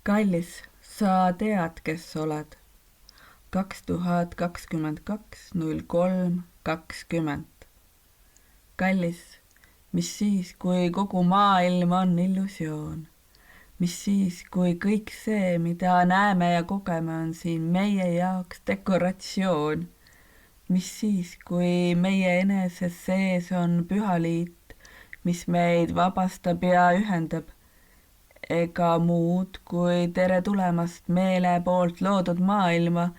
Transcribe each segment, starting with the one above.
Kallis, sa tead, kes oled. 2022.03.20. Kallis, mis siis, kui kogu maailm on illusioon? Mis siis, kui kõik see, mida näeme ja kogeme, on siin meie jaoks dekoratsioon? Mis siis, kui meie enese sees on pühaliit, mis meid vabastab ja ühendab? Ega muud kui tere tulemast meele poolt loodud maailma,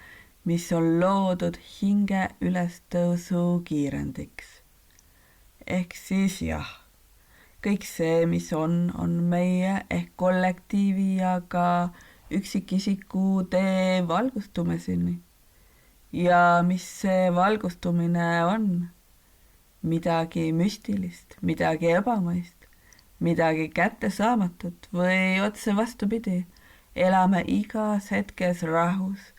mis on loodud hinge ülestõusu kiirendiks. Ehk siis jah, kõik see, mis on meie ehk kollektiivi ja ka üksikisiku tee valgustumiseni. Ja mis see valgustumine on? Midagi müstilist, midagi ebamaist, midagi kättesaamatut või otse vastupidi, elame igas hetkes rahus,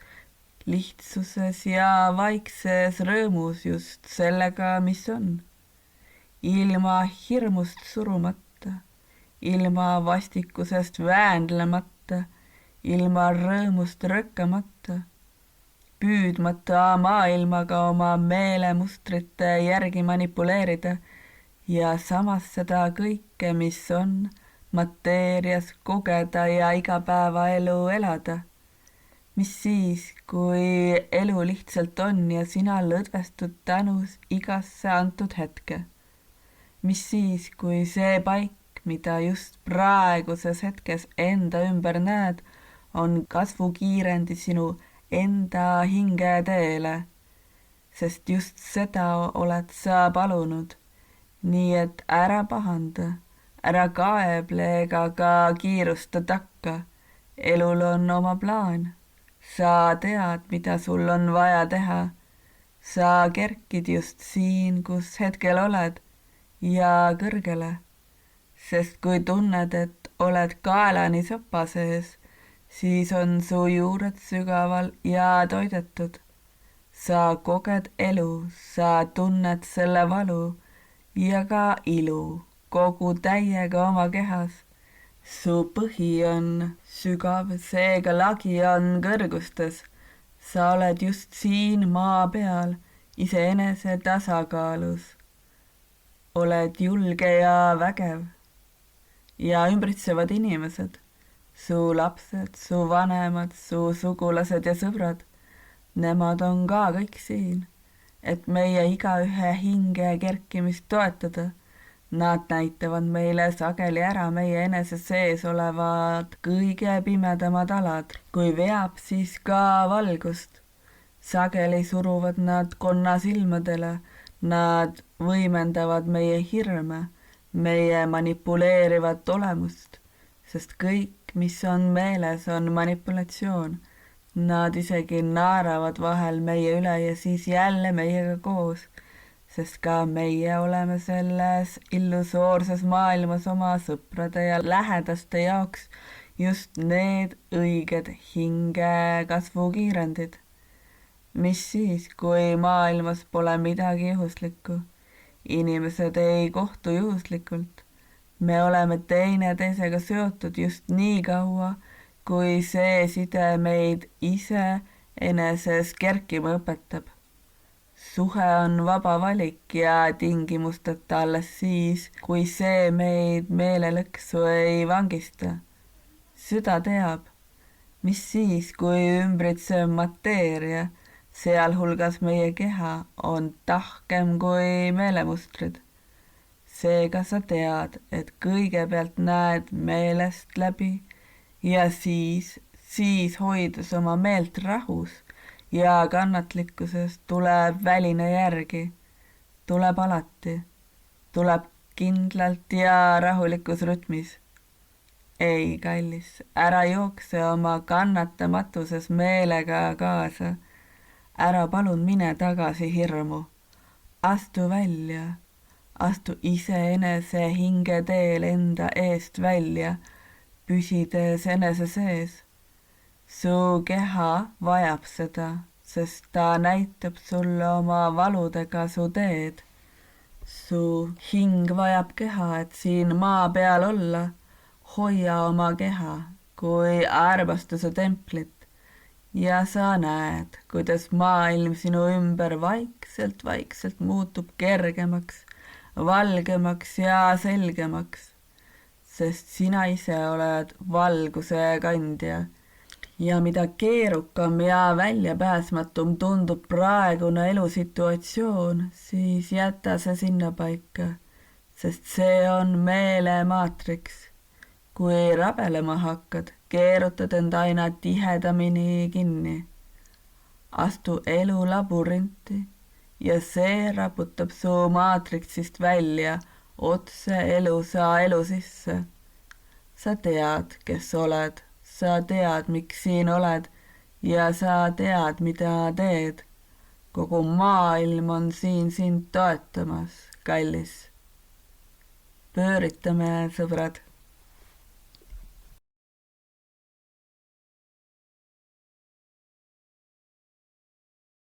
lihtsuses ja vaikses rõõmus just sellega, mis on. Ilma hirmust surumata, ilma vastikusest väänlemata, ilma rõõmust rõkkamata, püüdmata maailmaga oma meelemustrite järgi manipuleerida ja samas seda kõike, mis on, mateerias kogeda ja igapäevaelu elada. Mis siis, kui elu lihtsalt on ja sina lõdvestud tänus igasse antud hetke? Mis siis, kui see paik, mida just praeguses hetkes enda ümber näed, on kasvukiirendi sinu enda hinge teele? Sest just seda oled sa palunud. Nii et ära pahanda, ära kaeble ega ka kiirusta takka. Elul on oma plaan. Sa tead, mida sul on vaja teha. Sa kerkid just siin, kus hetkel oled ja kõrgele. Sest kui tunned, et oled kaelani sopa sees, siis on su juured sügaval ja toidetud. Sa koged elu, sa tunned selle valu ja ka ilu kogu täiega oma kehas. Su põhi on sügav, seega lagi on kõrgustes. Sa oled just siin maa peal, iseenese tasakaalus. Oled julge ja vägev. Ja ümbritsevad inimesed, su lapsed, su vanemad, su sugulased ja sõbrad, nemad on ka kõik siin, et meie igaühe hinge kerkimist toetada. Nad näitavad meile sageli ära meie enese sees olevad kõige pimedamad alad, kui veab siis ka valgust. Sageli suruvad nad konna silmadele, nad võimendavad meie hirme, meie manipuleerivat olemust, sest kõik, mis on meeles, on manipulatsioon. Nad isegi naeravad vahel meie üle ja siis jälle meiega koos, sest ka meie oleme selles illusoorses maailmas oma sõprade ja lähedaste jaoks just need õiged hinge kasvukiirendid. Mis siis, kui maailmas pole midagi juhuslikku? Inimesed ei kohtu juhuslikult. Me oleme teineteisega seotud just nii kaua, kui see side meid ise eneses kerkima õpetab. Suhe on vaba valik ja tingimusteta alles siis, kui see meid meelelõksu ei vangista. Süda teab, mis siis, kui ümbritsev mateeria, sealhulgas meie keha, on tahkem kui meelemustrid. Seega sa tead, et kõigepealt näed meelest läbi ja siis hoides oma meelt rahus ja kannatlikkusest tuleb väline järgi. Tuleb alati, tuleb kindlalt ja rahulikus rütmis. Ei, kallis, ära jookse oma kannatamatuses meelega kaasa. Ära palun mine tagasi hirmu. Astu välja. Astu iseenese hinge teel enda eest välja, püsides enese sees. Su keha vajab seda, sest ta näitab sulle oma valudega su teed. Su hing vajab keha, et siin maa peal olla. Hoia oma keha, kui armastuse templit ja sa näed, kuidas maailm sinu ümber vaikselt muutub kergemaks, valgemaks ja selgemaks, sest sina ise oled valguse kandja. Ja mida keerukam ja väljapääsmatum tundub praegune elusituatsioon, siis jäta see sinna paika, sest see on meelemaatriks. Kui rabelema hakkad, keerutad end aina tihedamini kinni. Astu elu laburinti ja see raputab su maatriksist välja otse elu sisse. Sa tead, kes oled, sa tead, miks siin oled ja sa tead, mida teed. Kogu maailm on siin sind toetamas, kallis. Pööritame, sõbrad.